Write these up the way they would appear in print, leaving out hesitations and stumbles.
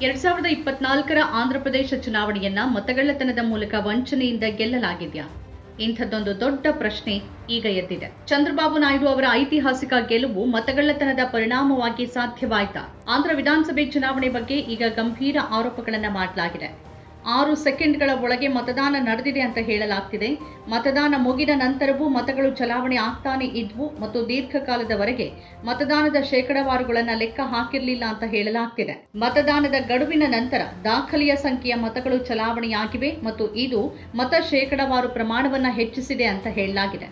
2024ರ ಆಂಧ್ರಪ್ರದೇಶ ಚುನಾವಣೆಯನ್ನ ಮತಗಳ್ಳತನದ ಮೂಲಕ ವಂಚನೆಯಿಂದ ಗೆಲ್ಲಲಾಗಿದೆಯಾ? ಇಂಥದ್ದೊಂದು ದೊಡ್ಡ ಪ್ರಶ್ನೆ ಈಗ ಎದ್ದಿದೆ. ಚಂದ್ರಬಾಬು ನಾಯ್ಡು ಅವರ ಐತಿಹಾಸಿಕ ಗೆಲುವು ಮತಗಳ್ಳತನದ ಪರಿಣಾಮವಾಗಿ ಸಾಧ್ಯವಾಯಿತಾ? ಆಂಧ್ರ ವಿಧಾನಸಭೆ ಚುನಾವಣೆ ಬಗ್ಗೆ ಈಗ ಗಂಭೀರ ಆರೋಪಗಳನ್ನು ಮಾಡಲಾಗಿದೆ. 6 ಸೆಕೆಂಡ್ಗಳ ಒಳಗೆ ಮತದಾನ ನಡೆದಿದೆ ಅಂತ ಹೇಳಲಾಗ್ತಿದೆ. ಮತದಾನ ಮುಗಿದ ನಂತರವೂ ಮತಗಳು ಚಲಾವಣೆ ಆಗ್ತಾನೆ ಇದ್ವು ಮತ್ತು ದೀರ್ಘಕಾಲದವರೆಗೆ ಮತದಾನದ ಶೇಕಡಾವಾರುಗಳನ್ನು ಲೆಕ್ಕ ಹಾಕಿರಲಿಲ್ಲ ಅಂತ ಹೇಳಲಾಗ್ತಿದೆ. ಮತದಾನದ ಗಡುವಿನ ನಂತರ ದಾಖಲೆಯ ಸಂಖ್ಯೆಯ ಮತಗಳು ಚಲಾವಣೆಯಾಗಿವೆ ಮತ್ತು ಇದು ಮತ ಶೇಕಡಾವಾರು ಪ್ರಮಾಣವನ್ನು ಹೆಚ್ಚಿಸಿದೆ ಅಂತ ಹೇಳಲಾಗಿದೆ.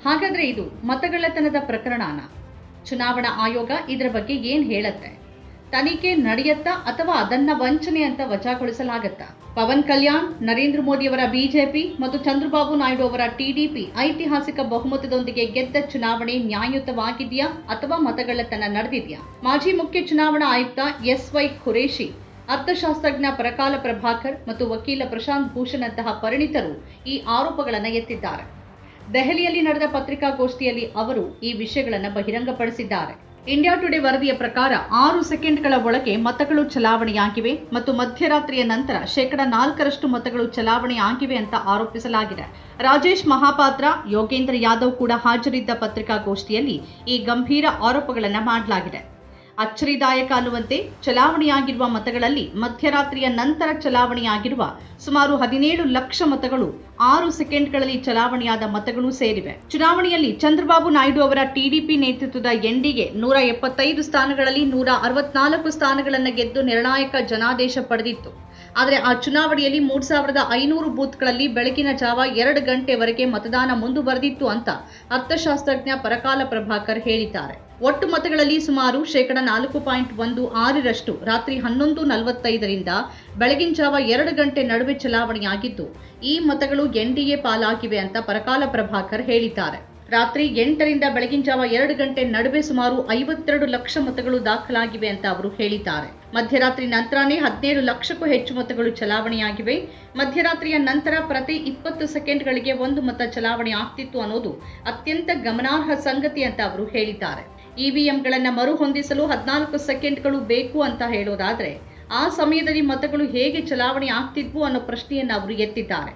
ಹಾಗಾದ್ರೆ ಇದು ಮತಗಳ್ಳತನದ ಪ್ರಕರಣನ? ಚುನಾವಣಾ ಆಯೋಗ ಇದರ ಬಗ್ಗೆ ಏನ್ ಹೇಳುತ್ತೆ? ತನಿಖೆ ನಡೆಯುತ್ತಾ ಅಥವಾ ಅದನ್ನ ವಂಚನೆ ಅಂತ ವಜಾಗೊಳಿಸಲಾಗತ್ತಾ? ಪವನ್ ಕಲ್ಯಾಣ್, ನರೇಂದ್ರ ಮೋದಿ ಅವರ ಬಿಜೆಪಿ ಮತ್ತು ಚಂದ್ರಬಾಬು ನಾಯ್ಡು ಅವರ ಟಿಡಿಪಿ ಐತಿಹಾಸಿಕ ಬಹುಮತದೊಂದಿಗೆ ಗೆದ್ದ ಚುನಾವಣೆ ನ್ಯಾಯಯುತವಾಗಿದೆಯಾ ಅಥವಾ ಮತಗಳ್ಳತನ ನಡೆದಿದೆಯಾ? ಮಾಜಿ ಮುಖ್ಯ ಚುನಾವಣಾ ಆಯುಕ್ತ SY ಖುರೇಶಿ, ಅರ್ಥಶಾಸ್ತ್ರಜ್ಞ ಪರಕಾಲ ಪ್ರಭಾಕರ್ ಮತ್ತು ವಕೀಲ ಪ್ರಶಾಂತ್ ಭೂಷಣ್ ಅಂತಹ ಪರಿಣಿತರು ಈ ಆರೋಪಗಳನ್ನು ಎತ್ತಿದ್ದಾರೆ. ದೆಹಲಿಯಲ್ಲಿ ನಡೆದ ಪತ್ರಿಕಾಗೋಷ್ಠಿಯಲ್ಲಿ ಅವರು ಈ ವಿಷಯಗಳನ್ನು ಬಹಿರಂಗಪಡಿಸಿದ್ದಾರೆ. ಇಂಡಿಯಾ ಟುಡೇ ವರದಿಯ ಪ್ರಕಾರ 6 ಸೆಕೆಂಡ್ಗಳ ಒಳಗೆ ಮತಗಳು ಚಲಾವಣೆಯಾಗಿವೆ ಮತ್ತು ಮಧ್ಯರಾತ್ರಿಯ ನಂತರ 4% ಮತಗಳು ಚಲಾವಣೆಯಾಗಿವೆ ಅಂತ ಆರೋಪಿಸಲಾಗಿದೆ. ರಾಜೇಶ್ ಮಹಾಪಾತ್ರ, ಯೋಗೇಂದ್ರ ಯಾದವ್ ಕೂಡ ಹಾಜರಿದ್ದ ಪತ್ರಿಕಾಗೋಷ್ಠಿಯಲ್ಲಿ ಈ ಗಂಭೀರ ಆರೋಪಗಳನ್ನು ಮಾಡಲಾಗಿದೆ. ಅಚ್ಚರಿದಾಯಕ ಅನ್ನುವಂತೆ ಚಲಾವಣೆಯಾಗಿರುವ ಮತಗಳಲ್ಲಿ ಮಧ್ಯರಾತ್ರಿಯ ನಂತರ ಚಲಾವಣೆಯಾಗಿರುವ ಸುಮಾರು 17 ಲಕ್ಷ ಮತಗಳು 6 ಸೆಕೆಂಡ್ಗಳಲ್ಲಿ ಚಲಾವಣೆಯಾದ ಮತಗಳು ಸೇರಿವೆ. ಚುನಾವಣೆಯಲ್ಲಿ ಚಂದ್ರಬಾಬು ನಾಯ್ಡು ಅವರ ಟಿಡಿಪಿ ನೇತೃತ್ವದ ಎನ್ಡಿಗೆ 175 ಸ್ಥಾನಗಳಲ್ಲಿ 164 ಸ್ಥಾನಗಳನ್ನು ಗೆದ್ದು ನಿರ್ಣಾಯಕ ಜನಾದೇಶ ಪಡೆದಿತ್ತು. ಆದರೆ ಆ ಚುನಾವಣೆಯಲ್ಲಿ 3500 ಬೂತ್ಗಳಲ್ಲಿ ಬೆಳಗಿನ ಜಾವ 2 ಗಂಟೆವರೆಗೆ ಮತದಾನ ಮುಂದುವರೆದಿತ್ತು ಅಂತ ಅರ್ಥಶಾಸ್ತ್ರಜ್ಞ ಪರಕಾಲ ಪ್ರಭಾಕರ್ ಹೇಳಿದ್ದಾರೆ. ಒಟ್ಟು ಮತಗಳಲ್ಲಿ ಸುಮಾರು 4.16% ರಾತ್ರಿ 11:45ರಿಂದ ಬೆಳಗಿನ ಜಾವ 2 ಗಂಟೆ ನಡುವೆ ಚಲಾವಣೆಯಾಗಿದ್ದು, ಈ ಮತಗಳು ಎನ್ಡಿಎ ಪಾಲಾಗಿವೆ ಅಂತ ಪರಕಾಲ ಪ್ರಭಾಕರ್ ಹೇಳಿದ್ದಾರೆ. ರಾತ್ರಿ 8ರಿಂದ ಬೆಳಗಿನ ಜಾವ 2 ಗಂಟೆ ನಡುವೆ ಸುಮಾರು 52 ಲಕ್ಷ ಮತಗಳು ದಾಖಲಾಗಿವೆ ಅಂತ ಅವರು ಹೇಳಿದ್ದಾರೆ. ಮಧ್ಯರಾತ್ರಿ ನಂತರನೇ 17 ಲಕ್ಷಕ್ಕೂ ಹೆಚ್ಚು ಮತಗಳು ಚಲಾವಣೆಯಾಗಿವೆ. ಮಧ್ಯರಾತ್ರಿಯ ನಂತರ ಪ್ರತಿ 20 ಸೆಕೆಂಡ್ಗಳಿಗೆ 1 ಮತ ಚಲಾವಣೆ ಆಗ್ತಿತ್ತು ಅನ್ನೋದು ಅತ್ಯಂತ ಗಮನಾರ್ಹ ಸಂಗತಿ ಅಂತ ಅವರು ಹೇಳಿದ್ದಾರೆ. ಇವಿಎಂಗಳನ್ನು ಮರುಹೊಂದಿಸಲು 14 ಸೆಕೆಂಡ್ಗಳು ಬೇಕು ಅಂತ ಹೇಳೋದಾದ್ರೆ ಆ ಸಮಯದಲ್ಲಿ ಮತಗಳು ಹೇಗೆ ಚಲಾವಣೆ ಆಗ್ತಿದ್ವು ಅನ್ನೋ ಪ್ರಶ್ನೆಯನ್ನು ಅವರು ಎತ್ತಿದ್ದಾರೆ.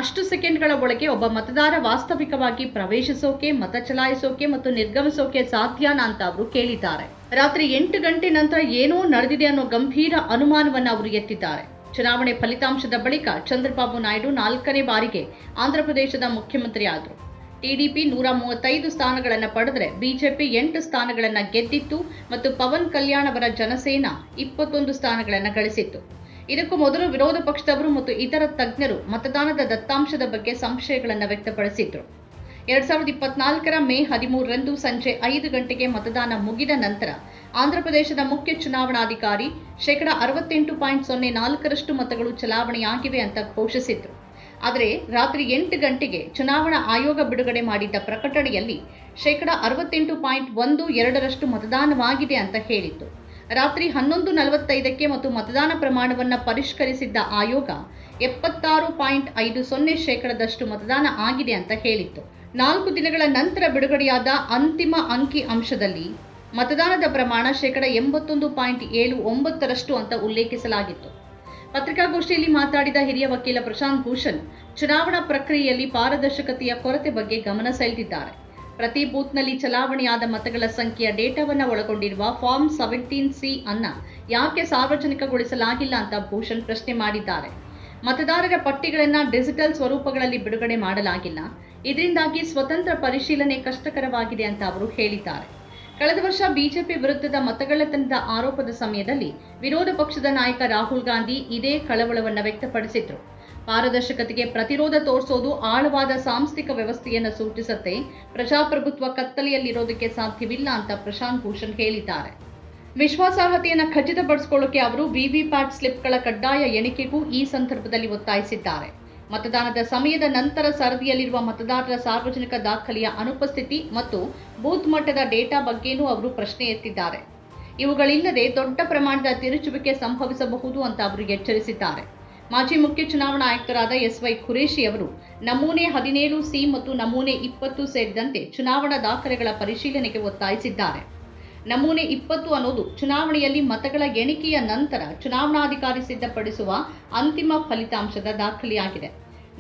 ಅಷ್ಟು ಸೆಕೆಂಡ್ಗಳ ಒಳಗೆ ಒಬ್ಬ ಮತದಾರ ವಾಸ್ತವಿಕವಾಗಿ ಪ್ರವೇಶಿಸೋಕೆ, ಮತ ಚಲಾಯಿಸೋಕೆ ಮತ್ತು ನಿರ್ಗಮಿಸೋಕೆ ಸಾಧ್ಯನಾ ಅಂತ ಅವರು ಕೇಳಿದ್ದಾರೆ. ರಾತ್ರಿ 8 ಗಂಟೆ ನಂತರ ಏನೋ ನಡೆದಿದೆ ಅನ್ನೋ ಗಂಭೀರ ಅನುಮಾನವನ್ನು ಅವರು ಎತ್ತಿದ್ದಾರೆ. ಚುನಾವಣೆ ಫಲಿತಾಂಶದ ಬಳಿಕ ಚಂದ್ರಬಾಬು ನಾಯ್ಡು 4ನೇ ಬಾರಿಗೆ ಆಂಧ್ರಪ್ರದೇಶದ ಮುಖ್ಯಮಂತ್ರಿ ಆದರು. ಟಿಡಿಪಿ 135 ಸ್ಥಾನಗಳನ್ನು ಪಡೆದರೆ ಬಿಜೆಪಿ 8 ಸ್ಥಾನಗಳನ್ನು ಗೆದ್ದಿತ್ತು ಮತ್ತು ಪವನ್ ಕಲ್ಯಾಣ್ ಅವರ ಜನಸೇನಾ 21 ಸ್ಥಾನಗಳನ್ನು ಗಳಿಸಿತ್ತು. ಇದಕ್ಕೂ ಮೊದಲು ವಿರೋಧ ಪಕ್ಷದವರು ಮತ್ತು ಇತರ ತಜ್ಞರು ಮತದಾನದ ದತ್ತಾಂಶದ ಬಗ್ಗೆ ಸಂಶಯಗಳನ್ನು ವ್ಯಕ್ತಪಡಿಸಿದ್ರು. 2024ರ ಮೇ 13ರಂದು ಸಂಜೆ 5 ಗಂಟೆಗೆ ಮತದಾನ ಮುಗಿದ ನಂತರ ಆಂಧ್ರಪ್ರದೇಶದ ಮುಖ್ಯ ಚುನಾವಣಾಧಿಕಾರಿ 68.04% ಮತಗಳು ಚಲಾವಣೆಯಾಗಿವೆ ಅಂತ ಘೋಷಿಸಿದ್ರು. ಆದರೆ ರಾತ್ರಿ 8 ಗಂಟೆಗೆ ಚುನಾವಣಾ ಆಯೋಗ ಬಿಡುಗಡೆ ಮಾಡಿದ್ದ ಪ್ರಕಟಣೆಯಲ್ಲಿ 68.12% ಮತದಾನವಾಗಿದೆ ಅಂತ ಹೇಳಿತ್ತು. ರಾತ್ರಿ 11:45ಕ್ಕೆ ಮತ್ತು ಮತದಾನ ಪ್ರಮಾಣವನ್ನು ಪರಿಷ್ಕರಿಸಿದ್ದ ಆಯೋಗ 76.50% ಮತದಾನ ಆಗಿದೆ ಅಂತ ಹೇಳಿತ್ತು. 4 ದಿನಗಳ ನಂತರ ಬಿಡುಗಡೆಯಾದ ಅಂತಿಮ ಅಂಕಿ ಅಂಶದಲ್ಲಿ ಮತದಾನದ ಪ್ರಮಾಣ 81.79% ಅಂತ ಉಲ್ಲೇಖಿಸಲಾಗಿತ್ತು. ಪತ್ರಿಕಾಗೋಷ್ಠಿಯಲ್ಲಿ ಮಾತನಾಡಿದ ಹಿರಿಯ ವಕೀಲ ಪ್ರಶಾಂತ್ ಭೂಷಣ್, ಚುನಾವಣಾ ಪ್ರಕ್ರಿಯೆಯಲ್ಲಿ ಪಾರದರ್ಶಕತೆಯ ಕೊರತೆ ಬಗ್ಗೆ ಗಮನ ಸೆಳೆದಿದ್ದಾರೆ. ಪ್ರತಿ ಬೂತ್ನಲ್ಲಿ ಚಲಾವಣೆಯಾದ ಮತಗಳ ಸಂಖ್ಯೆಯ ಡೇಟಾವನ್ನು ಒಳಗೊಂಡಿರುವ ಫಾರ್ಮ್ 17C ಅನ್ನ ಯಾಕೆ ಸಾರ್ವಜನಿಕಗೊಳಿಸಲಾಗಿಲ್ಲ ಅಂತ ಭೂಷಣ್ ಪ್ರಶ್ನೆ ಮಾಡಿದ್ದಾರೆ. ಮತದಾರರ ಪಟ್ಟಿಗಳನ್ನು ಡಿಜಿಟಲ್ ಸ್ವರೂಪಗಳಲ್ಲಿ ಬಿಡುಗಡೆ ಮಾಡಲಾಗಿಲ್ಲ. ಇದರಿಂದಾಗಿ ಸ್ವತಂತ್ರ ಪರಿಶೀಲನೆ ಕಷ್ಟಕರವಾಗಿದೆ ಅಂತ ಅವರು ಹೇಳಿದ್ದಾರೆ. ಕಳೆದ ವರ್ಷ ಬಿಜೆಪಿ ವಿರುದ್ಧದ ಮತಗಳ್ಳತನದ ಆರೋಪದ ಸಮಯದಲ್ಲಿ ವಿರೋಧ ಪಕ್ಷದ ನಾಯಕ ರಾಹುಲ್ ಗಾಂಧಿ ಇದೇ ಕಳವಳವನ್ನು ವ್ಯಕ್ತಪಡಿಸಿದ್ರು. ಪಾರದರ್ಶಕತೆಗೆ ಪ್ರತಿರೋಧ ತೋರಿಸೋದು ಆಳವಾದ ಸಾಂಸ್ಥಿಕ ವ್ಯವಸ್ಥೆಯನ್ನು ಸೂಚಿಸುತ್ತೆ. ಪ್ರಜಾಪ್ರಭುತ್ವ ಕತ್ತಲೆಯಲ್ಲಿರೋದಕ್ಕೆ ಸಾಧ್ಯವಿಲ್ಲ ಅಂತ ಪ್ರಶಾಂತ್ ಭೂಷಣ್ ಹೇಳಿದ್ದಾರೆ. ವಿಶ್ವಾಸಾರ್ಹತೆಯನ್ನು ಖಚಿತಪಡಿಸಿಕೊಳ್ಳೋಕೆ ಅವರು ವಿವಿಪ್ಯಾಟ್ ಸ್ಲಿಪ್ಗಳ ಕಡ್ಡಾಯ ಎಣಿಕೆಗೂ ಈ ಸಂದರ್ಭದಲ್ಲಿ ಒತ್ತಾಯಿಸಿದ್ದಾರೆ. ಮತದಾನದ ಸಮಯದ ನಂತರ ಸರದಿಯಲ್ಲಿರುವ ಮತದಾರರ ಸಾರ್ವಜನಿಕ ದಾಖಲೆಯ ಅನುಪಸ್ಥಿತಿ ಮತ್ತು ಬೂತ್ ಮಟ್ಟದ ಡೇಟಾ ಬಗ್ಗೆನೂ ಅವರು ಪ್ರಶ್ನೆ ಎತ್ತಿದ್ದಾರೆ. ಇವುಗಳಿಲ್ಲದೆ ದೊಡ್ಡ ಪ್ರಮಾಣದ ತಿರುಚುವಿಕೆ ಸಂಭವಿಸಬಹುದು ಅಂತ ಅವರು ಎಚ್ಚರಿಸಿದ್ದಾರೆ. ಮಾಜಿ ಮುಖ್ಯ ಚುನಾವಣಾ ಆಯುಕ್ತರಾದ SY ಖುರೇಶಿ ಅವರು ನಮೂನೆ 17C ಮತ್ತು ನಮೂನೆ 20 ಸೇರಿದಂತೆ ಚುನಾವಣಾ ದಾಖಲೆಗಳ ಪರಿಶೀಲನೆಗೆ ಒತ್ತಾಯಿಸಿದ್ದಾರೆ. ನಮೂನೆ 20 ಅನ್ನೋದು ಚುನಾವಣೆಯಲ್ಲಿ ಮತಗಳ ಎಣಿಕೆಯ ನಂತರ ಚುನಾವಣಾಧಿಕಾರಿ ಸಿದ್ಧಪಡಿಸುವ ಅಂತಿಮ ಫಲಿತಾಂಶದ ದಾಖಲೆಯಾಗಿದೆ.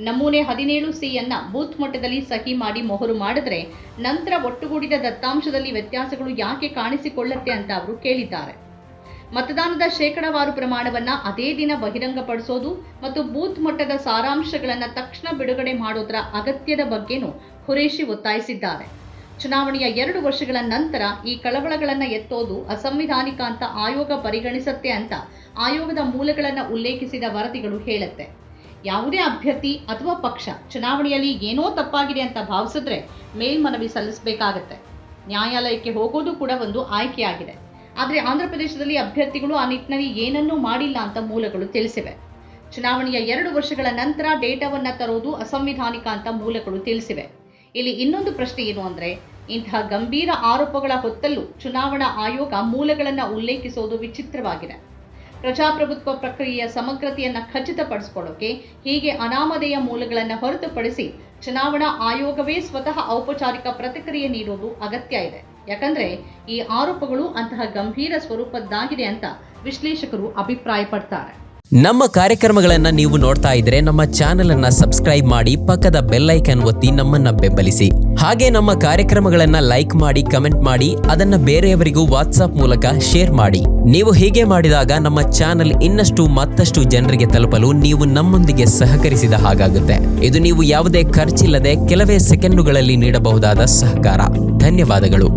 ನಮೂನೆ 17C ಯನ್ನ ಬೂತ್ ಮಟ್ಟದಲ್ಲಿ ಸಹಿ ಮಾಡಿ ಮೊಹರು ಮಾಡಿದ್ರೆ ನಂತರ ಒಟ್ಟುಗೂಡಿದ ದತ್ತಾಂಶದಲ್ಲಿ ವ್ಯತ್ಯಾಸಗಳು ಯಾಕೆ ಕಾಣಿಸಿಕೊಳ್ಳುತ್ತೆ ಅಂತ ಅವರು ಕೇಳಿದ್ದಾರೆ. ಮತದಾನದ ಶೇಕಡಾವಾರು ಪ್ರಮಾಣವನ್ನ ಅದೇ ದಿನ ಬಹಿರಂಗಪಡಿಸೋದು ಮತ್ತು ಬೂತ್ ಮಟ್ಟದ ಸಾರಾಂಶಗಳನ್ನು ತಕ್ಷಣ ಬಿಡುಗಡೆ ಮಾಡೋದರ ಅಗತ್ಯದ ಬಗ್ಗೆನೂ ಖುರೇಶಿ ಒತ್ತಾಯಿಸಿದ್ದಾರೆ. ಚುನಾವಣೆಯ 2 ವರ್ಷಗಳ ನಂತರ ಈ ಕಳವಳಗಳನ್ನು ಎತ್ತೋದು ಅಸಂವಿಧಾನಿಕ ಅಂತ ಆಯೋಗ ಪರಿಗಣಿಸುತ್ತೆ ಅಂತ ಆಯೋಗದ ಮೂಲಗಳನ್ನು ಉಲ್ಲೇಖಿಸಿದ ವರದಿಗಳು ಹೇಳುತ್ತೆ. ಯಾವುದೇ ಅಭ್ಯರ್ಥಿ ಅಥವಾ ಪಕ್ಷ ಚುನಾವಣೆಯಲ್ಲಿ ಏನೋ ತಪ್ಪಾಗಿದೆ ಅಂತ ಭಾವಿಸಿದ್ರೆ ಮೇಲ್ಮನವಿ ಸಲ್ಲಿಸಬೇಕಾಗತ್ತೆ. ನ್ಯಾಯಾಲಯಕ್ಕೆ ಹೋಗೋದು ಕೂಡ ಒಂದು ಆಯ್ಕೆಯಾಗಿದೆ. ಆದರೆ ಆಂಧ್ರಪ್ರದೇಶದಲ್ಲಿ ಅಭ್ಯರ್ಥಿಗಳು ಆ ನಿಟ್ಟಿನಲ್ಲಿ ಏನನ್ನೂ ಮಾಡಿಲ್ಲ ಅಂತ ಮೂಲಗಳು ತಿಳಿಸಿವೆ. ಚುನಾವಣೆಯ 2 ವರ್ಷಗಳ ನಂತರ ಡೇಟಾವನ್ನ ತರೋದು ಅಸಂವಿಧಾನಿಕ ಅಂತ ಮೂಲಗಳು ತಿಳಿಸಿವೆ. ಇಲ್ಲಿ ಇನ್ನೊಂದು ಪ್ರಶ್ನೆ ಏನು ಅಂದ್ರೆ, ಇಂತಹ ಗಂಭೀರ ಆರೋಪಗಳ ಹೊತ್ತಲ್ಲೂ ಚುನಾವಣಾ ಆಯೋಗ ಮೂಲಗಳನ್ನು ಉಲ್ಲೇಖಿಸೋದು ವಿಚಿತ್ರವಾಗಿದೆ. ಪ್ರಜಾಪ್ರಭುತ್ವ ಪ್ರಕ್ರಿಯೆಯ ಸಮಗ್ರತೆಯನ್ನ ಖಚಿತಪಡಿಸಿಕೊಳ್ಳೋಕೆ ಹೀಗೆ ಅನಾಮಧೇಯ ಮೂಲಗಳನ್ನು ಹೊರತುಪಡಿಸಿ ಚುನಾವಣಾ ಆಯೋಗವೇ ಸ್ವತಃ ಔಪಚಾರಿಕ ಪ್ರತಿಕ್ರಿಯೆ ನೀಡೋದು ಅಗತ್ಯ ಇದೆ. ಯಾಕಂದ್ರೆ ಈ ಆರೋಪಗಳು ಅಂತಹ ಗಂಭೀರ ಸ್ವರೂಪದ್ದಾಗಿದೆ ಅಂತ ವಿಶ್ಲೇಷಕರು ಅಭಿಪ್ರಾಯಪಡ್ತಾರೆ. ನಮ್ಮ ಕಾರ್ಯಕ್ರಮಗಳನ್ನ ನೀವು ನೋಡ್ತಾ ಇದ್ರೆ ನಮ್ಮ ಚಾನೆಲ್ ಅನ್ನ ಸಬ್ಸ್ಕ್ರೈಬ್ ಮಾಡಿ, ಪಕ್ಕದ ಬೆಲ್ ಐಕಾನ್ ಒತ್ತಿ ನಮ್ಮನ್ನ ಬೆಂಬಲಿಸಿ. ಹಾಗೆ ನಮ್ಮ ಕಾರ್ಯಕ್ರಮಗಳನ್ನ ಲೈಕ್ ಮಾಡಿ, ಕಮೆಂಟ್ ಮಾಡಿ, ಅದನ್ನ ಬೇರೆಯವರಿಗೂ ವಾಟ್ಸ್ಆಪ್ ಮೂಲಕ ಶೇರ್ ಮಾಡಿ. ನೀವು ಹೀಗೆ ಮಾಡಿದಾಗ ನಮ್ಮ ಚಾನೆಲ್ ಮತ್ತಷ್ಟು ಜನರಿಗೆ ತಲುಪಲು ನೀವು ನಮ್ಮೊಂದಿಗೆ ಸಹಕರಿಸಿದ ಹಾಗಾಗುತ್ತೆ. ಇದು ನೀವು ಯಾವುದೇ ಖರ್ಚಿಲ್ಲದೆ ಕೆಲವೇ ಸೆಕೆಂಡುಗಳಲ್ಲಿ ನೀಡಬಹುದಾದ ಸಹಕಾರ. ಧನ್ಯವಾದಗಳು.